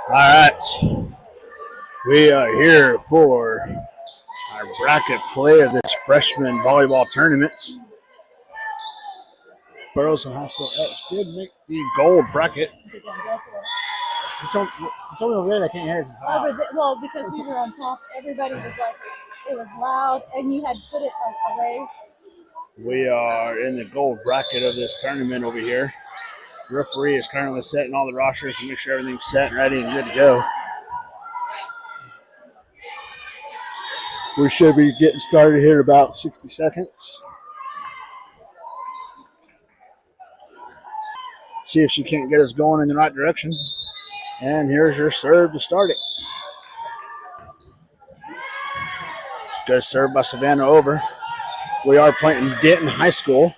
All right, we are here for our bracket play of this freshman volleyball tournament. Burleson Hospital X did make the gold bracket. You told me over there I can't hear it. Well, because we were on top, everybody was like, it was loud, and you had to put it like away. We are in the gold bracket of this tournament over here. The referee is currently setting all the rosters to make sure everything's set and ready and good to go. We should be getting started here in about 60 seconds. See if she can't get us going in the right direction. And here's your serve to start it. It's good serve by Savannah over. We are playing Denton High School.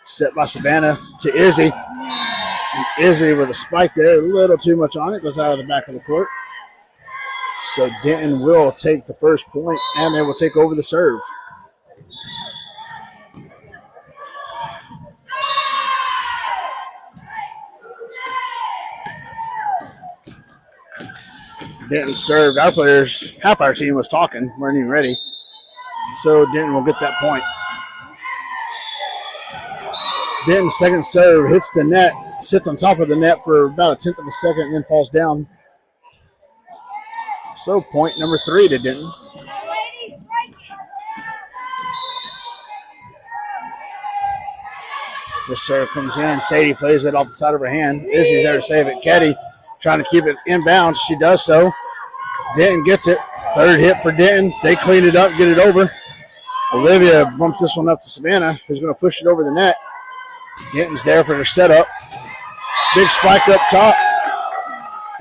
Set by Savannah to Izzy. And Izzy with a spike there, a little too much on it, goes out of the back of the court. So Denton will take the first point, and they will take over the serve. Denton served. Our players, half our team was talking, weren't even ready. So Denton will get that point. Denton's second serve hits the net, sits on top of the net for about a tenth of a second, and then falls down. So point number 3 to Denton. This serve comes in. Sadie plays it off the side of her hand. Izzy's there to save it. Ketty trying to keep it inbounds. She does so. Denton gets it. Third hit for Denton. They clean it up, get it over. Olivia bumps this one up to Savannah, who's going to push it over the net. Denton's there for their setup. Big spike up top.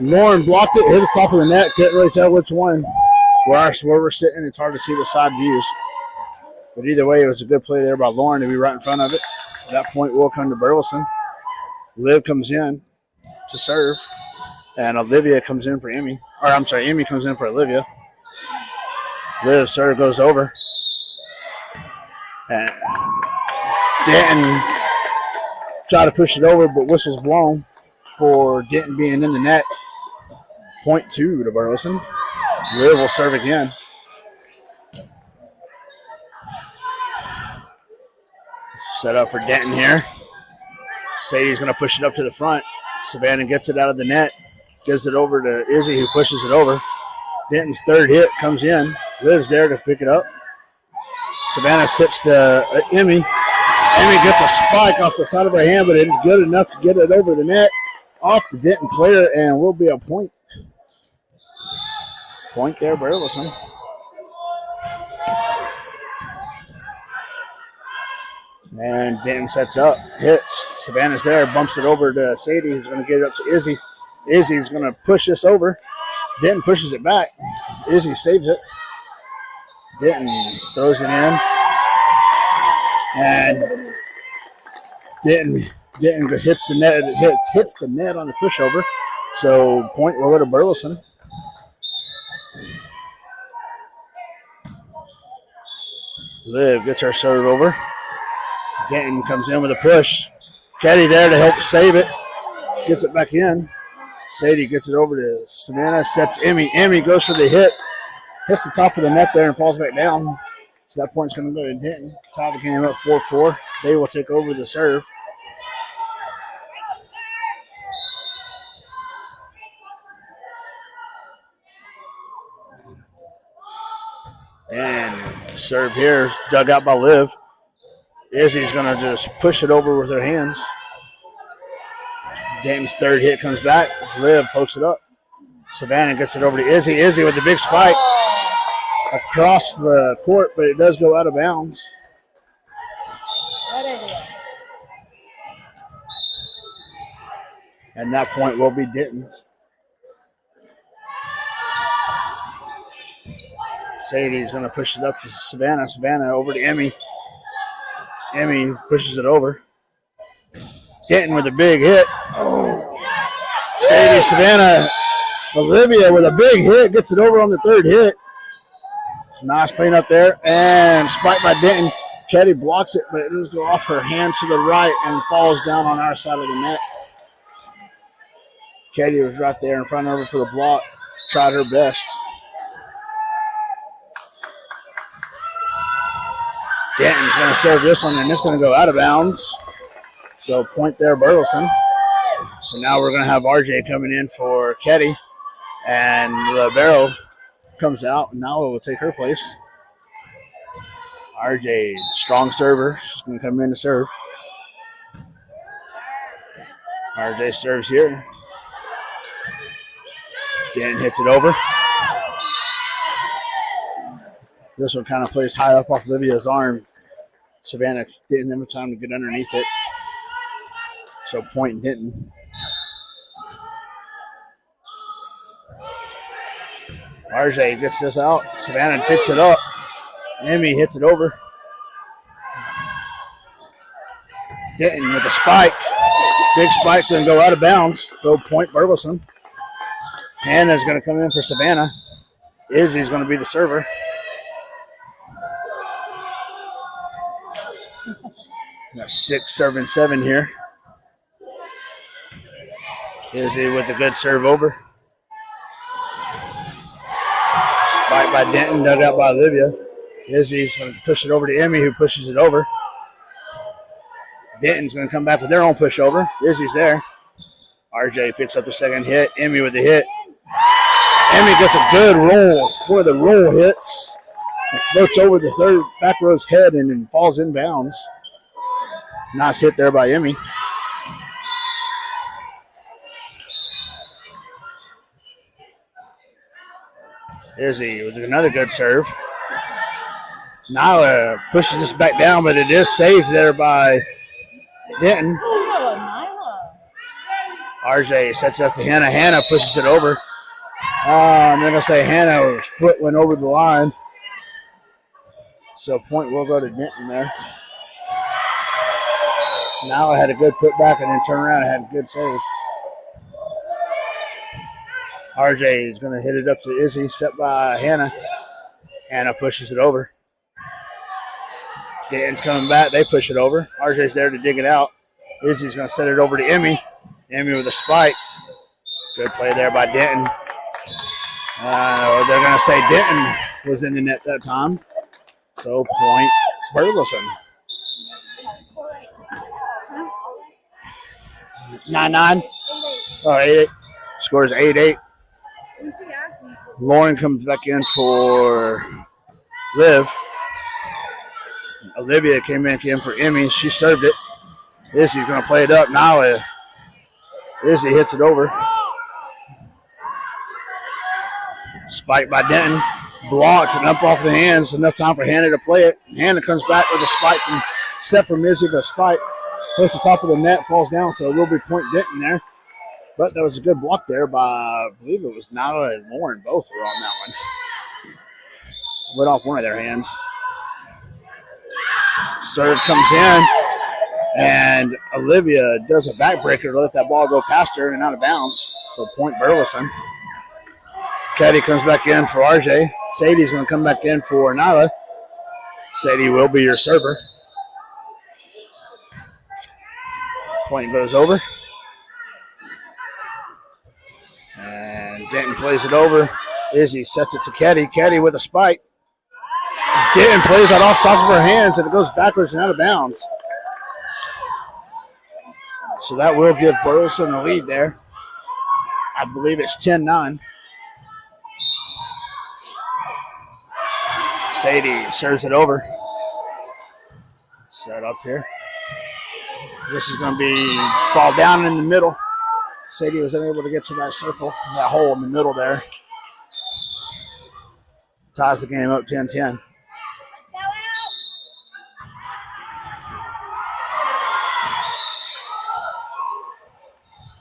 Lauren blocked it, hit the top of the net. Couldn't really tell which one. Where we're sitting, it's hard to see the side views. But either way, it was a good play there by Lauren to be right in front of it. That point will come to Burleson. Liv comes in to serve. And Olivia comes in for Emmy. Emmy comes in for Olivia. Liv's serve goes over. And Denton tried to push it over, but whistle's blown for Denton being in the net. Point 2 to Burleson. Liv will serve again. Set up for Denton here. Sadie's going to push it up to the front. Savannah gets it out of the net. Gives it over to Izzy, who pushes it over. Denton's third hit comes in. Liv's there to pick it up. Savannah sits to Emmy. Emmy gets a spike off the side of her hand, but it is good enough to get it over the net off the Denton player, and will be a point. Point there, Burleson. And Denton sets up, hits. Savannah's there, bumps it over to Sadie, who's going to get it up to Izzy. Izzy's going to push this over. Denton pushes it back. Izzy saves it. Denton throws it in. And Denton hits the net. Hits the net on the pushover. So point will go to Burleson. Liv gets her serve over. Denton comes in with a push. Caddy there to help save it. Gets it back in. Sadie gets it over to Savannah. Sets Emmy. Emmy goes for the hit. Hits the top of the net there and falls back down. So that point's going to go to Denton. Tie the game up 4-4. They will take over the serve. And serve here is dug out by Liv. Izzy's going to just push it over with her hands. Denton's third hit comes back. Liv pokes it up. Savannah gets it over to Izzy. Izzy with the big spike across the court, but it does go out of bounds. And that point will be Denton's. Sadie's going to push it up to Savannah. Savannah over to Emmy. Emmy pushes it over. Denton with a big hit. Oh. Sadie, Savannah, Olivia with a big hit. Gets it over on the third hit. Nice clean up there. And spiked by Denton. Ketty blocks it, but it does go off her hand to the right and falls down on our side of the net. Katie was right there in front of her for the block. Tried her best. Denton's going to serve this one, and it's going to go out of bounds. So point there, Burleson. So now we're going to have RJ coming in for Ketty. And Libero comes out, and now it will take her place. RJ, strong server. She's going to come in to serve. RJ serves here. Denton hits it over. This one kind of plays high up off Livia's arm. Savannah didn't have time to get underneath it. So point Denton. RJ gets this out. Savannah picks it up. Emmy hits it over. Denton with a spike. Big spike's going to go out of bounds. So point Burleson. Hannah's going to come in for Savannah. Izzy's going to be the server. Got 6 serving 7 here. Izzy with a good serve over. Spike by Denton, dug out by Olivia. Izzy's going to push it over to Emmy, who pushes it over. Denton's going to come back with their own pushover. Izzy's there. RJ picks up the second hit. Emmy with the hit. Emmy gets a good roll. Boy, the roll hits. It floats over the third back row's head and then falls in bounds. Nice hit there by Emmy. Izzy with another good serve. Nyla pushes this back down, but it is saved there by Denton. RJ sets it up to Hannah. Hannah pushes it over. I'm going to say Hannah's foot went over the line. So point will go to Denton there. Nyla had a good putback and then turned around and had a good save. RJ is going to hit it up to Izzy, set by Hannah. Hannah pushes it over. Denton's coming back. They push it over. RJ's there to dig it out. Izzy's going to set it over to Emmy. Emmy with a spike. Good play there by Denton. They're going to say Denton was in the net that time. So point Burleson. 9-9. Oh, 8-8. Scores 8-8. Lauren comes back in for Liv. Olivia came in for Emmy. She served it. Izzy's going to play it up. Now Izzy hits it over. Spike by Denton. Blocked and up off the hands. Enough time for Hannah to play it. Hannah comes back with a spike from Izzy, but a spike. Hits the top of the net, falls down, so it will be point Denton there. But there was a good block there by, I believe it was Nala and Lauren. Both were on that one. Went off one of their hands. Serve comes in, and Olivia does a backbreaker to let that ball go past her and out of bounds. So point Burleson. Caddy comes back in for RJ. Sadie's going to come back in for Nyla. Sadie will be your server. Point goes over. And Denton plays it over. Izzy sets it to Caddy. Caddy with a spike. Denton plays that off top of her hands, and it goes backwards and out of bounds. So that will give Burleson the lead there. I believe it's 10-9. Sadie serves it over. Set up here. This is going to be fall down in the middle. Sadie was unable to get to that circle, that hole in the middle there. Ties the game up 10-10.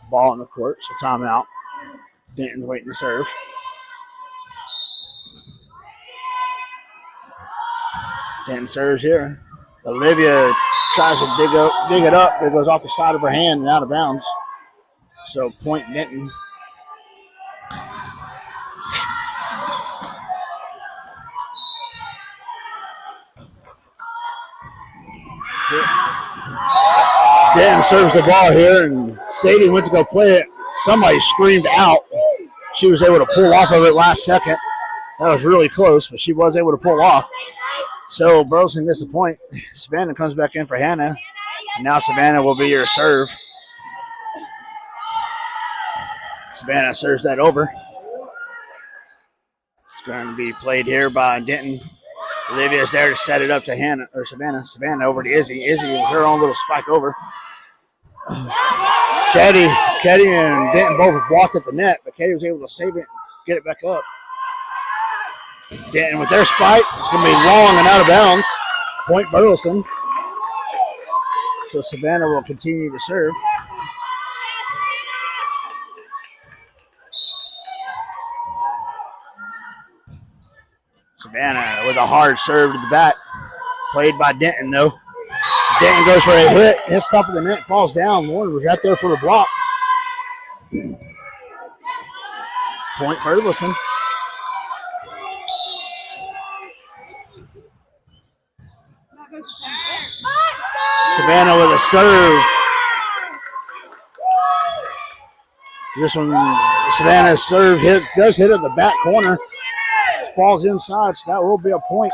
Ball in the court, so timeout. Denton's waiting to serve. Denton serves here. Olivia tries to dig it up. It goes off the side of her hand and out of bounds. So point Denton. Denton serves the ball here, and Sadie went to go play it somebody screamed out. She was able to pull off of it last second. That was really close, but she was able to pull off. So Burleson gets the point. Savannah comes back in for Hannah. Now Savannah will be your serve. Savannah serves that over. It's going to be played here by Denton. Olivia's there to set it up to Hannah or Savannah. Savannah over to Izzy. Izzy with her own little spike over. Katie and Denton both blocked at the net, but Katie was able to save it, get it back up. Denton with their spike. It's going to be long and out of bounds. Point Burleson. So Savannah will continue to serve. Savannah with a hard serve to the bat. Played by Denton, though. Denton goes for a hit. Hits top of the net, falls down. Warren was right there for the block. Point Burleson. Savannah with a serve. This one, Savannah's serve does hit at the back corner. Falls inside, so that will be a point.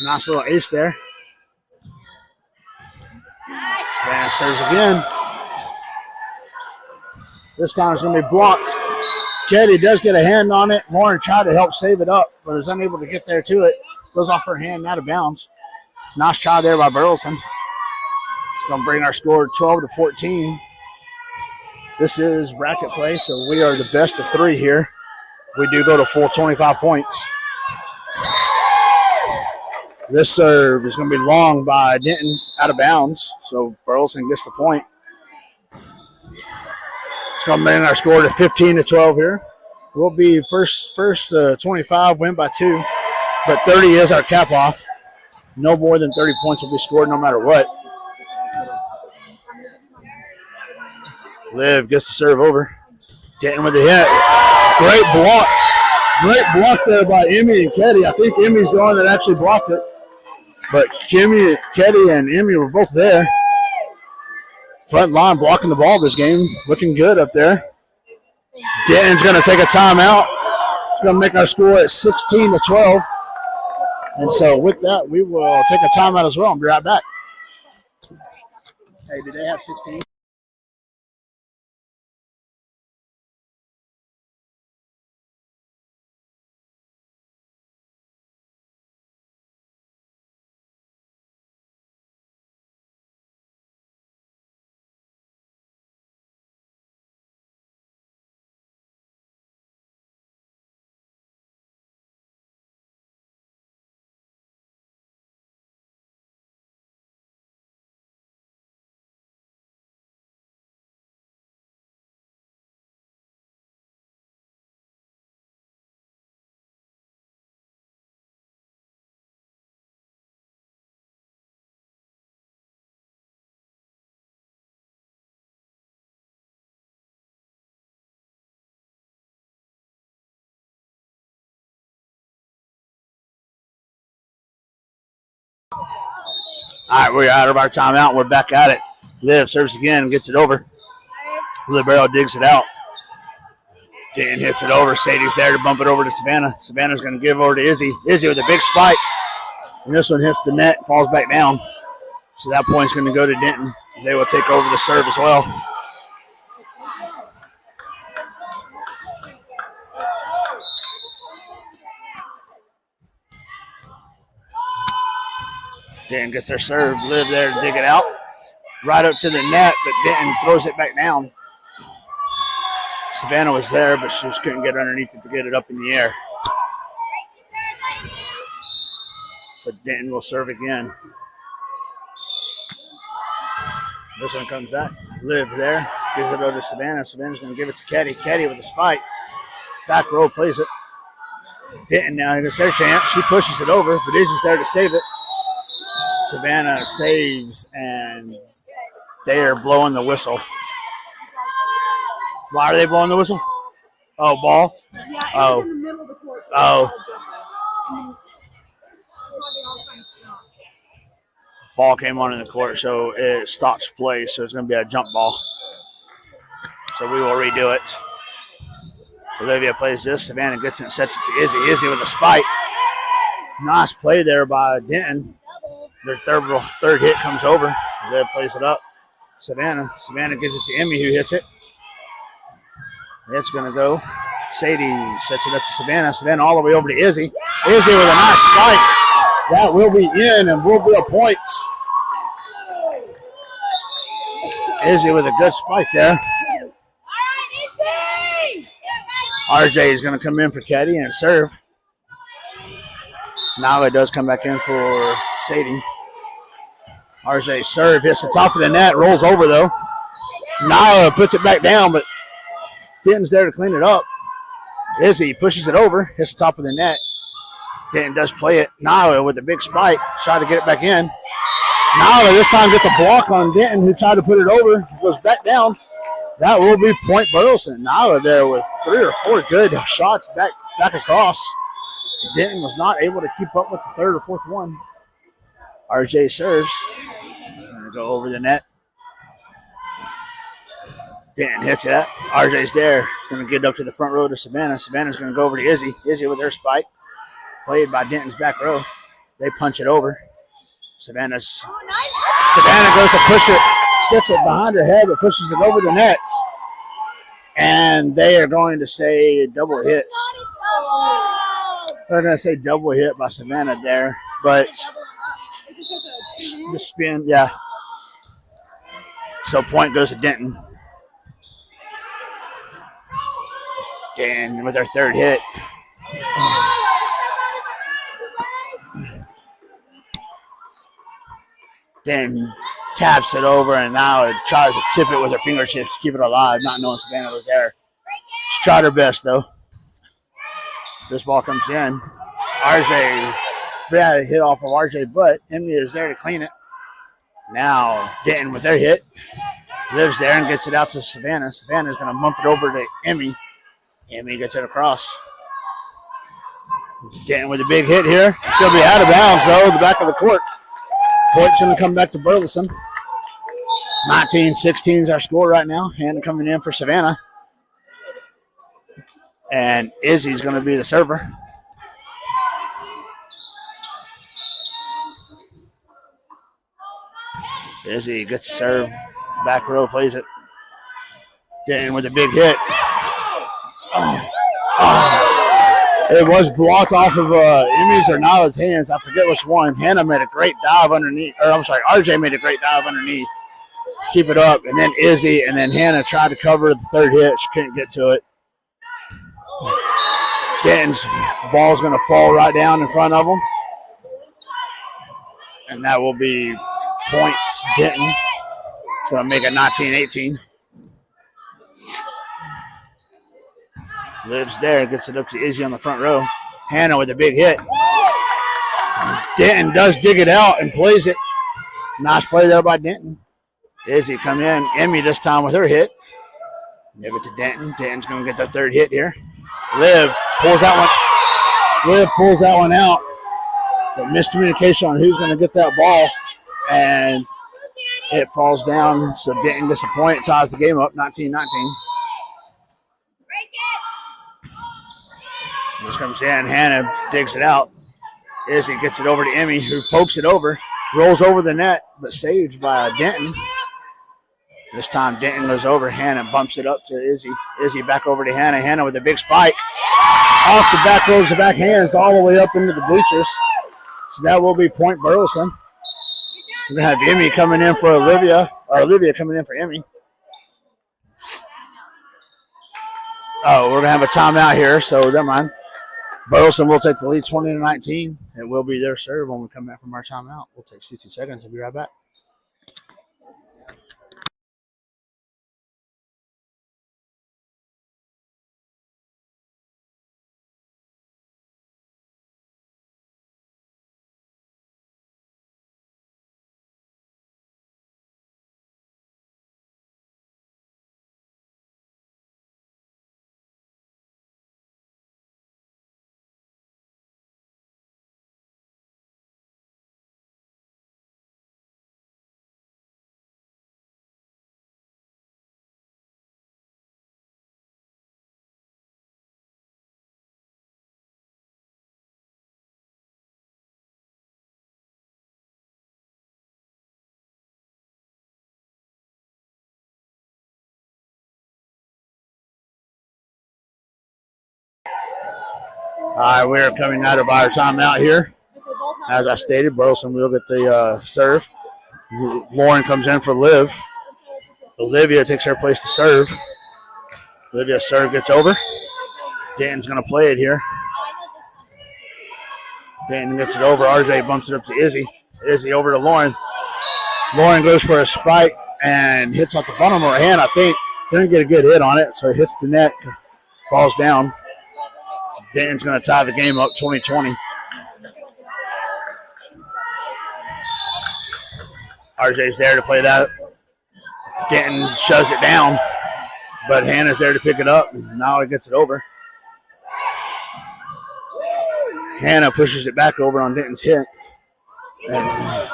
Nice little ace there. Savannah serves again. This time it's going to be blocked. Katie does get a hand on it. Lauren tried to help save it up, but is unable to get there to it. Goes off her hand, out of bounds. Nice try there by Burleson. It's going to bring our score 12-14. This is bracket play, so we are the best of three here. We do go to full 25 points. This serve is going to be long by Denton, out of bounds, so Burleson gets the point. It's going to bring our score to 15-12 here. We'll be first 25, win by 2, but 30 is our cap off. No more than 30 points will be scored no matter what. Liv gets the serve over. Denton with the hit. Great block. Great block there by Emmy and Ketty. I think Emmy's the one that actually blocked it. But Ketty and Emmy were both there. Front line blocking the ball this game. Looking good up there. Denton's going to take a timeout. It's going to make our score at 16-12. And so with that, we will take a timeout as well and be right back. Hey, did they have 16? All right, we're out of our timeout. We're back at it. Liv serves again, gets it over. Libero digs it out. Dan hits it over. Sadie's there to bump it over to Savannah. Savannah's going to give over to Izzy. Izzy with a big spike. And this one hits the net, falls back down. So that point's going to go to Denton. They will take over the serve as well. Denton gets their serve. Liv there to dig it out. Right up to the net, but Denton throws it back down. Savannah was there, but she just couldn't get underneath it to get it up in the air. So Denton will serve again. This one comes back. Liv there. Gives it over to Savannah. Savannah's going to give it to Ketty. Ketty with a spike. Back row plays it. Denton now gets their chance. She pushes it over, but Izzy's there to save it. Savannah saves, and they are blowing the whistle. Why are they blowing the whistle? Oh, ball? Yeah, it was in the middle of the court. Ball came on in the court, so it stops play, so it's going to be a jump ball. so we will redo it. Olivia plays this. Savannah gets it and sets it to Izzy. Izzy with a spike. Nice play there by Denton. Their third hit comes over. Olivia plays it up. Savannah gives it to Emmy, who hits it. It's going to go. Sadie sets it up to Savannah. Savannah all the way over to Izzy. Izzy with a nice spike. That will be in and will be a point. Izzy with a good spike there. RJ is going to come in for Ketty and serve. Nala does come back in for Sadie. RJ serve hits the top of the net, rolls over though. Nala puts it back down, but Denton's there to clean it up. Izzy pushes it over, hits the top of the net. Denton does play it. Nala with a big spike, try to get it back in. Nala this time gets a block on Denton, who tried to put it over, goes back down. That will be point Burleson. Nala there with 3 or 4 good shots back across. Denton was not able to keep up with the third or fourth one. RJ serves. Going to go over the net. Denton hits it. RJ's there. Going to get up to the front row to Savannah. Savannah's going to go over to Izzy. Izzy with her spike. Played by Denton's back row. They punch it over. Savannah goes to push it. Sits it behind her head, but pushes it over the net. And they are going to say double hits. They're going to say double hit by Savannah there. But the spin, yeah. So point goes to Denton. And with our third hit. Then taps it over and now it tries to tip it with her fingertips to keep it alive, not knowing Savannah was there. She tried her best though. This ball comes in. RJ, bad hit off of RJ, but Emmy is there to clean it. Now Denton with their hit. Lives there and gets it out to Savannah. Savannah's going to bump it over to Emmy. Emmy gets it across. Denton with a big hit here. She'll be out of bounds though, the back of the court. Point's going to come back to Burleson. 19-16 is our score right now. Hannah coming in for Savannah. And Izzy's going to be the server. Izzy gets a serve. Back row plays it. Denton with a big hit. It was blocked off of Emmy's or Nala's hands. I forget which one. Hannah made a great dive underneath. Or I'm sorry, RJ made a great dive underneath. Keep it up. And then Izzy and then Hannah tried to cover the third hit. She couldn't get to it. Denton's ball's going to fall right down in front of him. And that will be points Denton. It's going to make it 19-18. Lives there, gets it up to Izzy on the front row. Hannah with a big hit. Denton does dig it out and plays it. Nice play there by Denton. Izzy come in. Emmy this time with her hit. Give it to Denton. Denton's going to get their third hit here. Liv pulls that one out. But miscommunication on who's going to get that ball. And it falls down. So Denton gets a point. Ties the game up 19-19. This comes in. Hannah digs it out. Izzy gets it over to Emmy, who pokes it over. Rolls over the net, but saved by Denton. This time Denton goes over. Hannah bumps it up to Izzy. Izzy back over to Hannah. Hannah with a big spike. Off the back goes the back hands all the way up into the bleachers. So that will be point Burleson. We're going to have Emmy coming in for Olivia. Or Olivia coming in for Emmy. Oh, we're going to have a timeout here, so never mind. Burleson will take the lead 20-19. It will be their serve when we come back from our timeout. We'll take 60 seconds and be right back. All right, we are coming out of our timeout here. As I stated, Burleson will get the serve. Lauren comes in for Liv. Olivia takes her place to serve. Olivia's serve gets over. Denton's going to play it here. Denton gets it over. RJ bumps it up to Izzy. Izzy over to Lauren. Lauren goes for a spike and hits off the bottom of her hand, I think. Didn't get a good hit on it, so it hits the net, falls down. So Denton's going to tie the game up 20-20. RJ's there to play that. Denton shoves it down, but Hannah's there to pick it up. Now it gets it over. Hannah pushes it back over on Denton's hit. And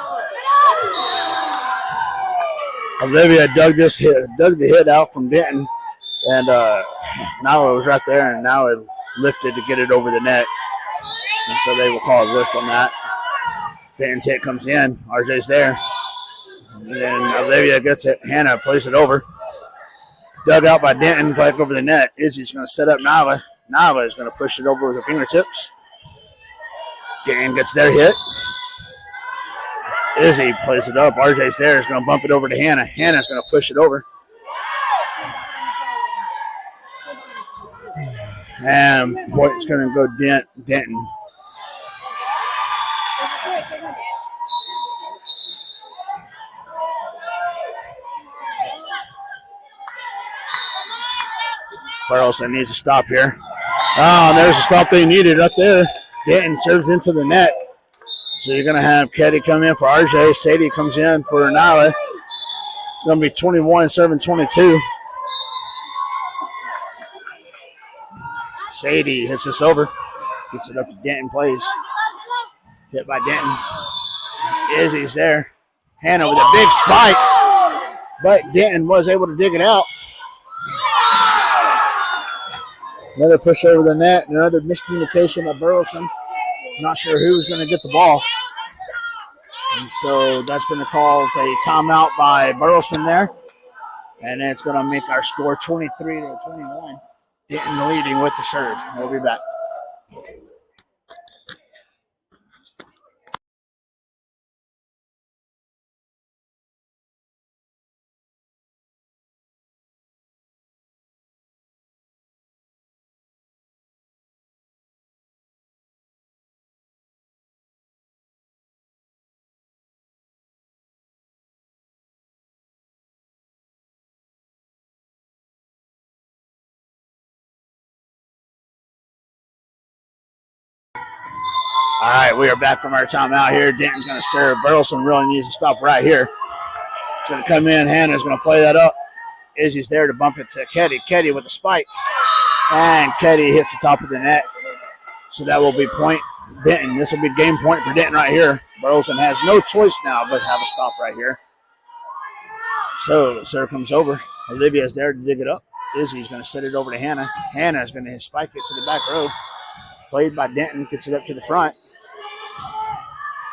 Olivia dug the hit out from Denton, and now it was right there, and now it lifted to get it over the net. And so they will call a lift on that. Denton's hit comes in. RJ's there. And then Olivia gets it. Hannah plays it over. Dug out by Denton, back over the net. Izzy's going to set up Nava. Nava is going to push it over with her fingertips. Denton gets their hit. Izzy plays it up. RJ's there. Is going to bump it over to Hannah. Hannah's going to push it over. And point's going to go Denton. Burleson needs to stop here. Oh, there's the stop they needed up there. Denton serves into the net. So you're going to have Ketty come in for RJ. Sadie comes in for Nala. It's going to be 21 serving 22. Sadie hits this over. Gets it up to Denton, plays. Hit by Denton. Izzy's there. Hannah with a big spike. But Denton was able to dig it out. Another push over the net. Another miscommunication by Burleson. Not sure who was going to get the ball. And so that's going to cause a timeout by Burleson there. And it's going to make our score 23-21. Denton leading with the serve. We'll be back. All right, we are back from our timeout here. Denton's going to serve. Burleson really needs to stop right here. It's going to come in. Hannah's going to play that up. Izzy's there to bump it to Ketty. Ketty with a spike. And Ketty hits the top of the net. So that will be point Denton. This will be game point for Denton right here. Burleson has no choice now but have a stop right here. So the serve comes over. Olivia's there to dig it up. Izzy's going to set it over to Hannah. Hannah's going to spike it to the back row. Played by Denton. Gets it up to the front.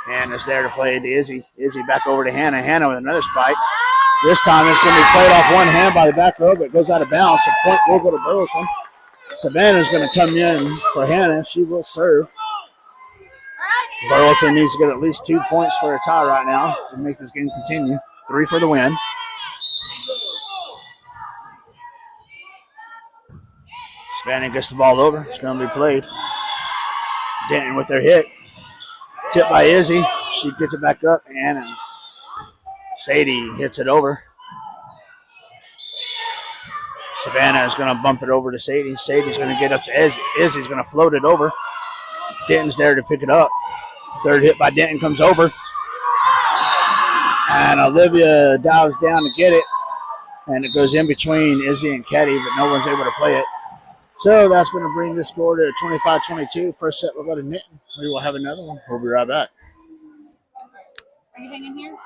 Hannah's there to play to Izzy. Izzy back over to Hannah. Hannah with another spike. This time it's going to be played off one hand by the back row, but it goes out of bounds. So point will go to Burleson. Savannah's going to come in for Hannah. She will serve. Burleson needs to get at least 2 points for a tie right now to make this game continue. 3 for the win. Savannah gets the ball over. It's going to be played. Denton with their hit. Tipped by Izzy. She gets it back up, and Sadie hits it over. Savannah is going to bump it over to Sadie. Sadie's going to get up to Izzy. Izzy's going to float it over. Denton's there to pick it up. Third hit by Denton comes over. And Olivia dives down to get it. And it goes in between Izzy and Ketty, but no one's able to play it. So that's going to bring the score to 25-22. First set will go to Denton. We will have another one. We'll be right back. Are you hanging here?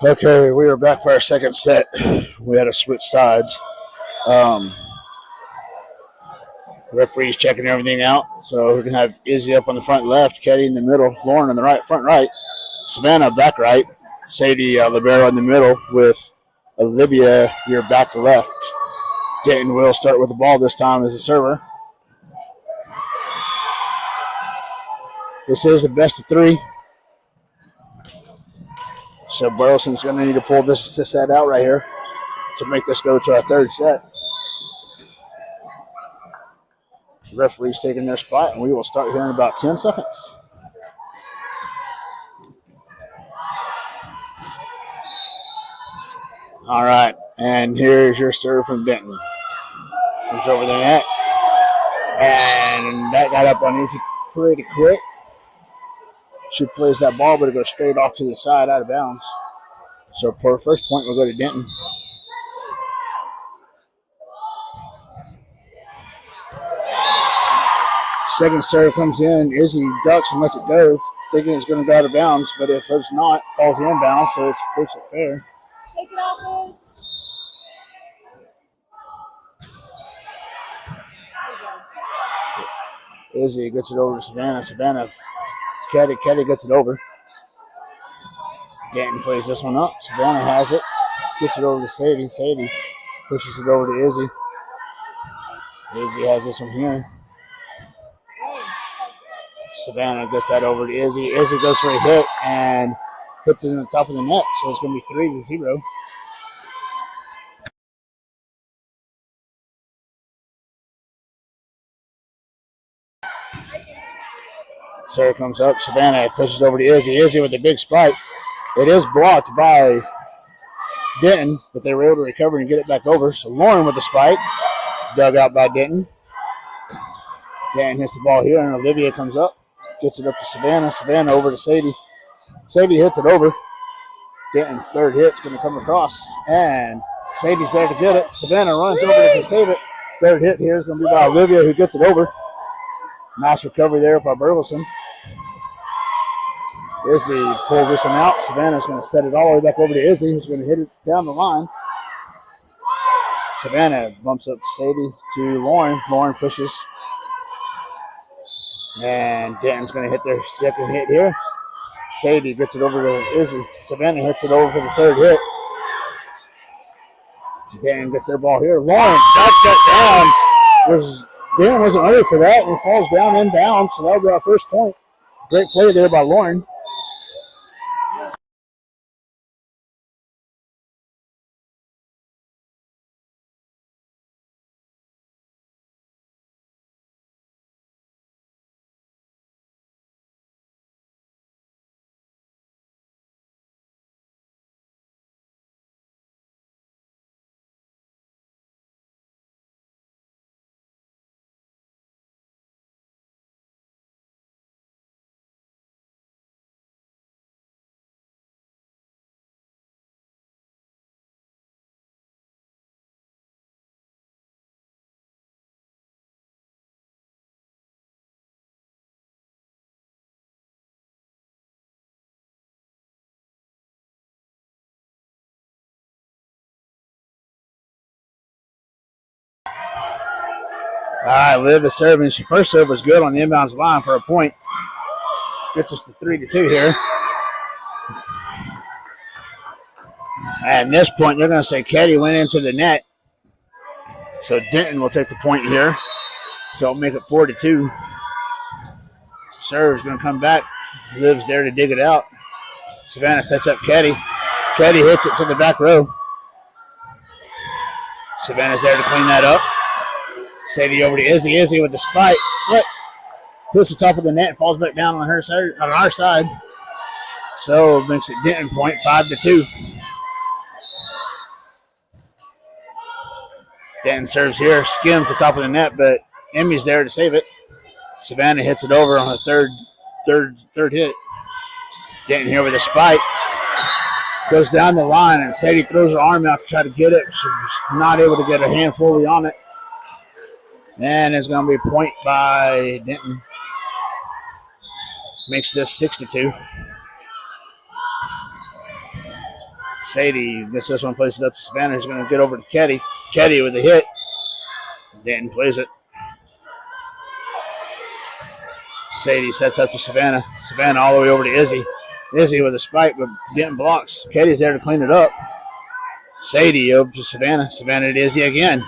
Okay, we are back for our second set. We had to switch sides. Referee's checking everything out. So we're going to have Izzy up on the front left, Ketty in the middle, Lauren on the right, front right, Savannah back right, Sadie Libero in the middle with Olivia, your back left. Denton will start with the ball this time as a server. This is the best of three. So Burleson's going to need to pull this set out right here to make this go to our third set. The referee's taking their spot, and we will start here in about 10 seconds. All right, and here's your serve from Denton. Comes over the net, and that got up on Izzy pretty quick. She plays that ball, but it goes straight off to the side out of bounds. So for our first point, we'll go to Denton. Second serve comes in. Izzy ducks and lets it go, thinking it's going to go out of bounds, but if it's not, falls in bounds, so it's fix it fair. Take it off, Liz. Izzy gets it over to Savannah. Savannah, Ketty gets it over. Denton plays this one up. Savannah has it. Gets it over to Sadie. Sadie pushes it over to Izzy. Izzy has this one here. Savannah gets that over to Izzy. Izzy goes for a hit and hits it in the top of the net. So it's going to be 3-0. Sarah comes up. Savannah pushes over to Izzy. Izzy with a big spike. It is blocked by Denton, but they were able to recover and get it back over. So Lauren with the spike. Dug out by Denton. Denton hits the ball here, and Olivia comes up. Gets it up to Savannah. Savannah over to Sadie. Sadie hits it over. Denton's third hit's going to come across, and Sadie's there to get it. Savannah runs over to save it. Third hit here is going to be by Olivia, who gets it over. Nice recovery there for Burleson. Izzy pulls this one out. Savannah's going to set it all the way back over to Izzy, who's going to hit it down the line. Savannah bumps up to Sadie to Lauren. Lauren pushes. And Denton's going to hit their second hit here. Sadie gets it over to Izzy. Savannah hits it over for the third hit. Denton gets their ball here. Lauren taps that down. Denton wasn't ready for that and falls down inbounds, so that'll be our first point. Great play there by Lauren. All right, Liv is serving. She first serve was good on the inbounds line for a point. Gets us to 3-2 here. At this point, they're going to say Ketty went into the net. So Denton will take the point here. So it'll make it 4-2. Serve's going to come back. Liv's there to dig it out. Savannah sets up Ketty. Ketty hits it to the back row. Savannah's there to clean that up. Sadie over to Izzy. Izzy with the spike. But hits the top of the net and falls back down on her side, on our side. So it makes it Denton point, 5-2. Denton serves here, skims the top of the net, but Emmy's there to save it. Savannah hits it over on her third hit. Denton here with a spike. Goes down the line, and Sadie throws her arm out to try to get it. She's not able to get a hand fully on it. And it's going to be a point by Denton. Makes this 6-2. Sadie gets this one, plays it up to Savannah. Who's going to get over to Ketty. Ketty with a hit. Denton plays it. Sadie sets up to Savannah. Savannah all the way over to Izzy. Izzy with a spike, but Denton blocks. Ketty's there to clean it up. Sadie over to Savannah. Savannah to Izzy again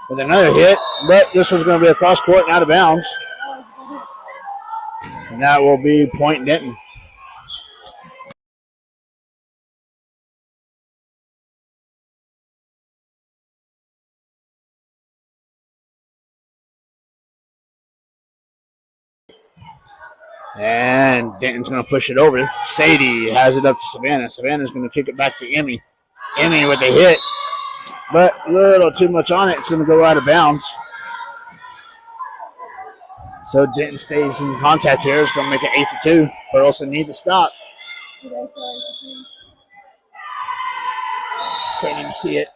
with another hit, but this one's going to be across court and out of bounds. And that will be point Denton. And Denton's going to push it over. Sadie has it up to Savannah. Savannah's going to kick it back to Emmy. Emmy with the hit, but a little too much on it. It's going to go out of bounds. So Denton stays in contact here. It's going to make it 8-2. Burleson needs to stop. Can't even see it.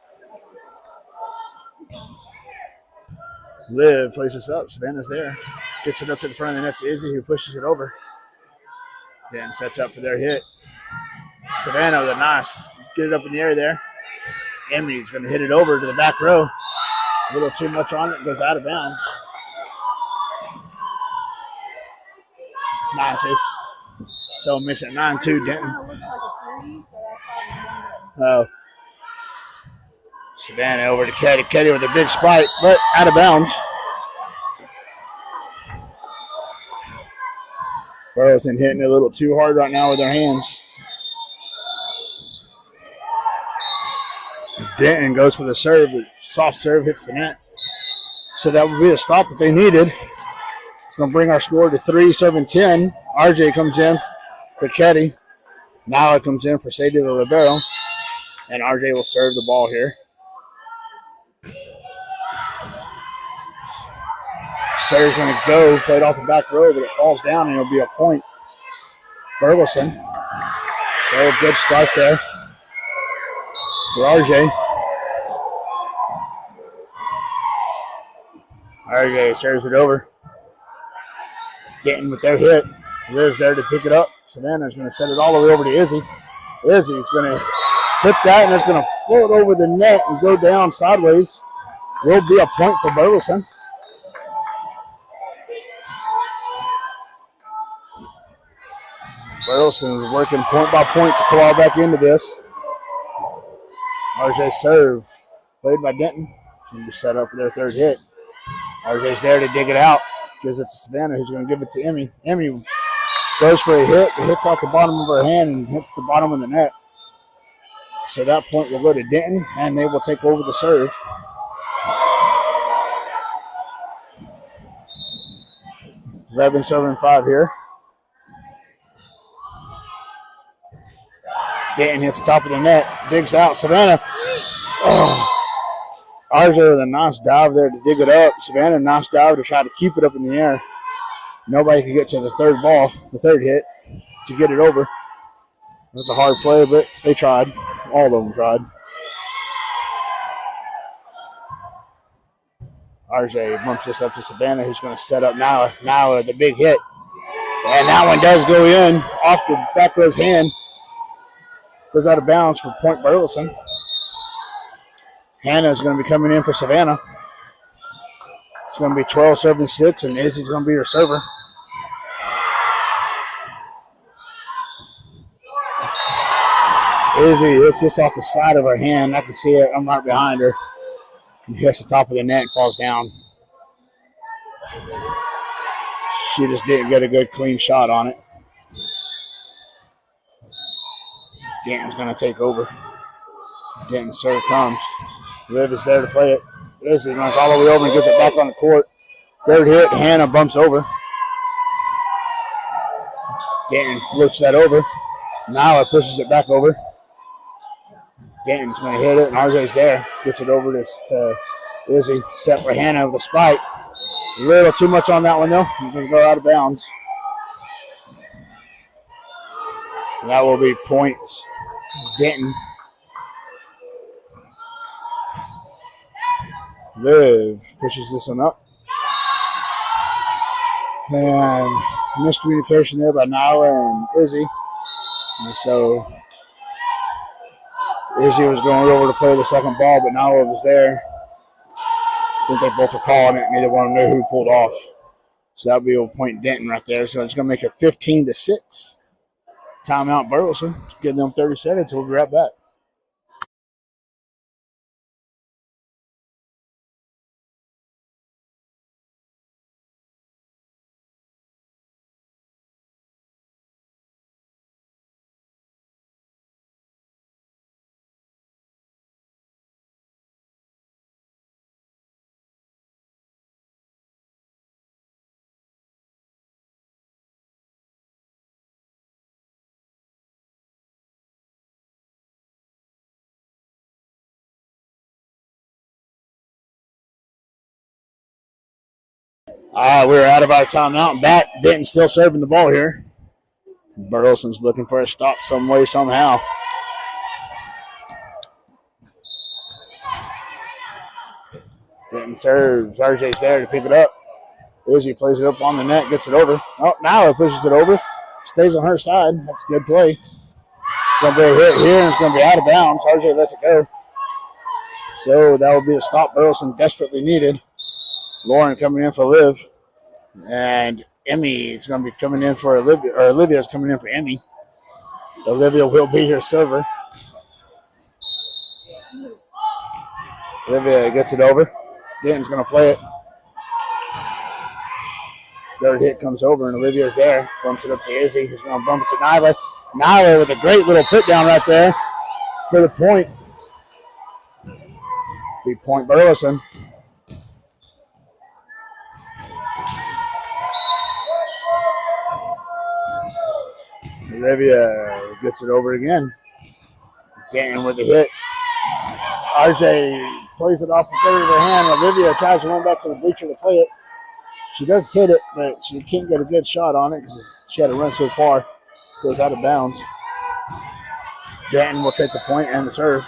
Liv plays this up. Savannah's there. Gets it up to the front of the net to Izzy, who pushes it over. Then sets up for their hit. Savannah with a nice get it up in the air there. Emmy's going to hit it over to the back row. A little too much on it. Goes out of bounds. 9-2. So it makes it 9-2 Denton. Oh. Savannah over to Ketty. Ketty with a big spike, but out of bounds. Burleson hitting it a little too hard right now with their hands. Denton goes for the serve. The soft serve hits the net. So that would be the stop that they needed. It's going to bring our score to 3-7-10. RJ comes in for Ketty. Now it comes in for Sadie the libero. And RJ will serve the ball here. Serve's going to go, played off the back row, but it falls down and it'll be a point. Burleson. So good start there for RJ. RJ serves it over. Getting with their hit. Liv's there to pick it up. Savannah's going to set it all the way over to Izzy. Izzy's going to hit that, and it's going to float over the net and go down sideways. Will be a point for Burleson. Burleson is working point by point to claw back into this. RJ serve. Played by Denton. It's going to be set up for their third hit. RJ's there to dig it out. Gives it to Savannah, who's going to give it to Emmy. Emmy goes for a hit. It hits off the bottom of her hand and hits the bottom of the net. So that point will go to Denton, and they will take over the serve. Revin serving 5 here. Denton hits the top of the net, digs out. Savannah. Oh. RJ with a nice dive there to dig it up. Savannah, nice dive to try to keep it up in the air. Nobody could get to the third ball, the third hit, to get it over. It was a hard play, but they tried. All of them tried. RJ bumps this up to Savannah, who's going to set up now the big hit. And that one does go in off the back row's hand. Goes out of bounds for point Burleson. Hannah's going to be coming in for Savannah. It's going to be 12-6, and Izzy's going to be her server. Izzy hits this off the side of her hand. I can see it. I'm right behind her. And hits the top of the net and falls down. She just didn't get a good, clean shot on it. Denton's going to take over. Denton's serve comes. Liv is there to play it. Izzy runs all the way over and gets it back on the court. Third hit, Hannah bumps over. Denton floats that over. Now it pushes it back over. Denton's going to hit it, and RJ's there. Gets it over to Izzy. Set for Hannah with a spike. A little too much on that one, though. He's going to go out of bounds. And that will be points. Denton. Liv pushes this one up. And miscommunication there by Nyla and Izzy. And so Izzy was going over to play the second ball, but Nala was there. I think they both were calling it. Neither one knew who pulled off. So that would be a point Denton right there. So it's going to make it 15-6. Timeout Burleson. Give them 30 seconds. We'll be right back. We're out of our timeout. Back. Denton still serving the ball here. Burleson's looking for a stop some way, somehow. Denton serves. RJ's there to pick it up. Izzy plays it up on the net, gets it over. Oh, now it pushes it over. Stays on her side. That's a good play. It's going to be a hit here, and it's going to be out of bounds. RJ lets it go. So that will be a stop Burleson desperately needed. Lauren coming in for Liv. And Emmy is going to be coming in for Olivia, or Olivia is coming in for Emmy. Olivia will be your server. Olivia gets it over. Denton's going to play it. Third hit comes over, and Olivia's there. Bumps it up to Izzy. He's going to bump it to Nyla. Nyla with a great little put down right there for the point. Big point Burleson. Olivia gets it over again. Denton with the hit. RJ plays it off the third of her hand. Olivia tries to run back to the bleacher to play it. She does hit it, but she can't get a good shot on it because she had to run so far. It goes out of bounds. Denton will take the point and the serve.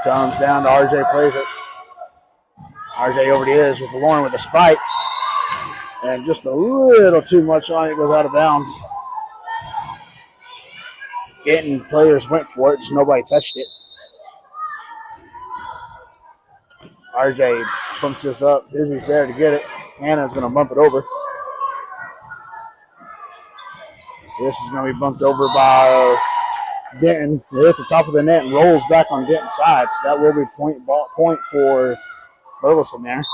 Comes down to RJ, plays it. RJ over the edge with Lauren with a spike. And just a little too much on it, goes out of bounds. Denton players went for it, just nobody touched it. RJ pumps this up. Izzy's there to get it. Hannah's going to bump it over. This is going to be bumped over by Denton. It hits the top of the net and rolls back on Denton's side. So that will be point for Burleson there.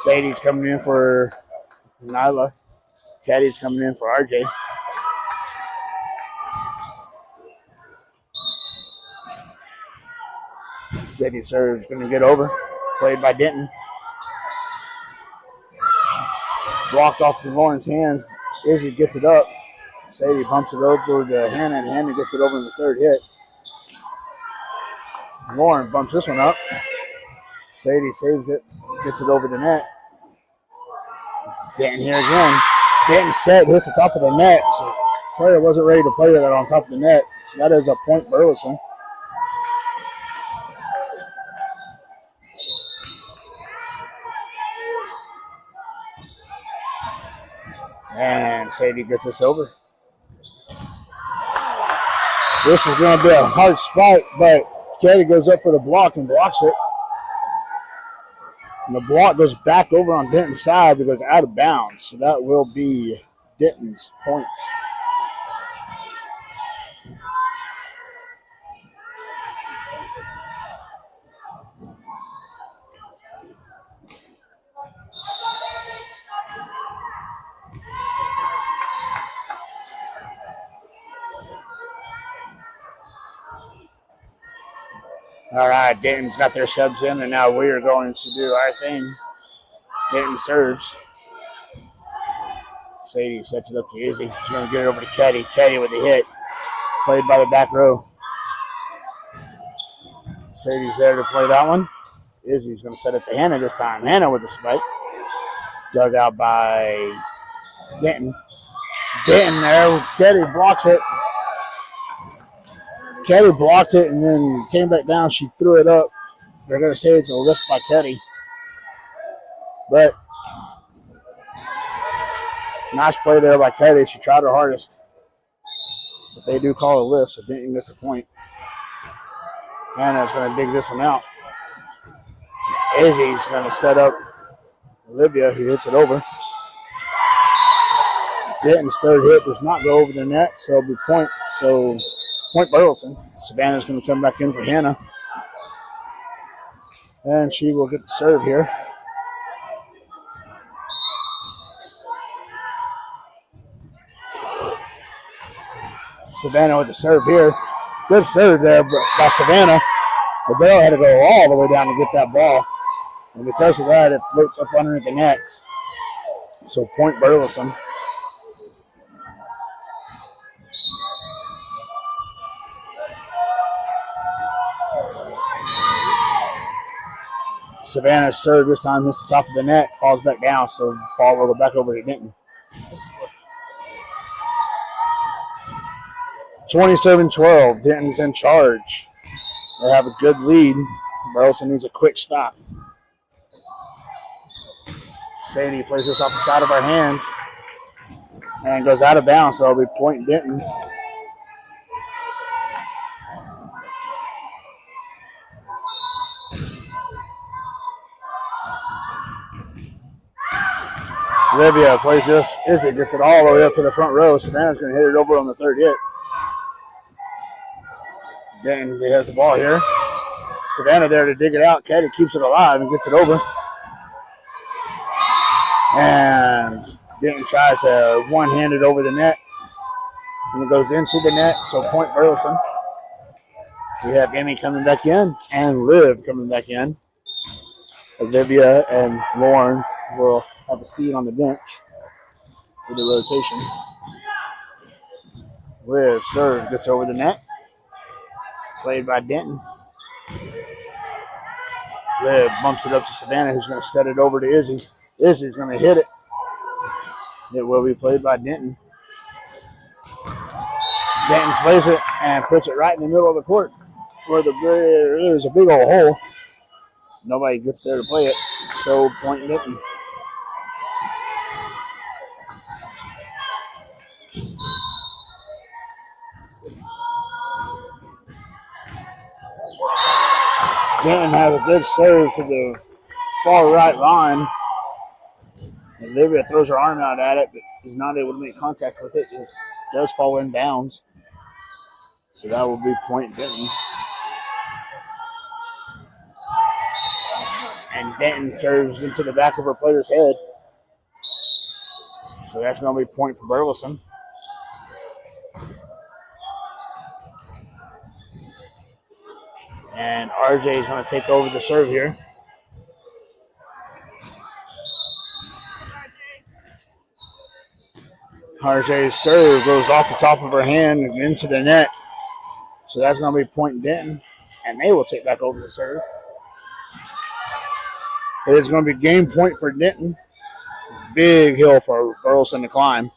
Sadie's coming in for Nyla. Caddy's coming in for RJ. Sadie serves, going to get over. Played by Denton. Blocked off of Lauren's hands. Izzy gets it up. Sadie bumps it over to Hannah, and Hannah gets it over in the third hit. Lauren bumps this one up. Sadie saves it, gets it over the net. Denton here again. Denton set, hits the top of the net. So player wasn't ready to play with that on top of the net. So that is a point Burleson. And Sadie gets this over. This is going to be a hard spike, but Katie goes up for the block and blocks it. And the block goes back over on Denton's side because out of bounds. So that will be Denton's points. All right, Denton's got their subs in, and now we are going to do our thing. Denton serves. Sadie sets it up to Izzy. She's going to get it over to Caddy. Caddy with the hit. Played by the back row. Sadie's there to play that one. Izzy's going to set it to Hannah this time. Hannah with the spike. Dug out by Denton. Denton there. Caddy blocks it. Caddy blocked it and then came back down. She threw it up. They're going to say it's a lift by Caddy. But nice play there by Caddy. She tried her hardest. But they do call a lift, so Denton gets a point. Hannah's going to dig this one out. Izzy's going to set up Olivia, who hits it over. Denton's third hit does not go over the net, so it'll be point. So point Burleson. Savannah's going to come back in for Hannah. And she will get the serve here. Savannah with the serve here. Good serve there by Savannah. The barrel had to go all the way down to get that ball. And because of that, it floats up underneath the nets. So point Burleson. Savannah's serve this time hits the top of the net, falls back down, so the ball will go back over to Denton. 27-12, Denton's in charge. They have a good lead. Burleson needs a quick stop. Sadie plays this off the side of her hands and goes out of bounds, so it'll be point Denton. Olivia plays this. Izzy gets it all the way up to the front row. Savannah's going to hit it over on the third hit. Denton has the ball here. Savannah there to dig it out. Caddy keeps it alive and gets it over. And Denton tries to one-handed over the net. And it goes into the net, so point Burleson. We have Amy coming back in and Liv coming back in. Olivia and Lauren will have a seat on the bench for the rotation. Liv serve gets over the net. Played by Denton. Liv bumps it up to Savannah, who's going to set it over to Izzy. Izzy's going to hit it. It will be played by Denton. Denton plays it and puts it right in the middle of the court where there's a big old hole. Nobody gets there to play it, so point Denton. Denton has a good serve to the far right line. Olivia throws her arm out at it, but is not able to make contact with it. It does fall in bounds. So that will be point Denton. And Denton serves into the back of her player's head. So that's going to be point for Burleson. And RJ is going to take over the serve here. RJ's serve goes off the top of her hand and into the net. So that's going to be point Denton. And they will take back over the serve. It is going to be game point for Denton. Big hill for Burleson to climb.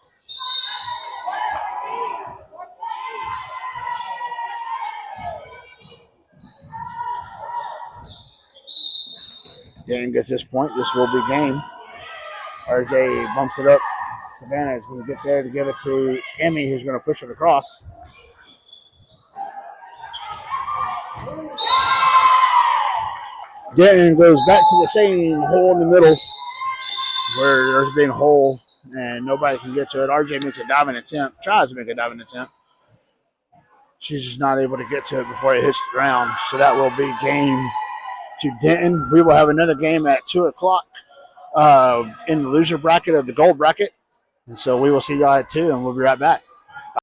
Denton gets this point. This will be game. RJ bumps it up. Savannah is going to get there to give it to Emmy, who's going to push it across. Denton goes back to the same hole in the middle where there's a big hole and nobody can get to it. RJ makes a diving attempt, tries to make a diving attempt. She's just not able to get to it before it hits the ground. So that will be game to Denton. We will have another game at 2 o'clock in the loser bracket of the gold bracket. And so we will see y'all at 2, and we'll be right back.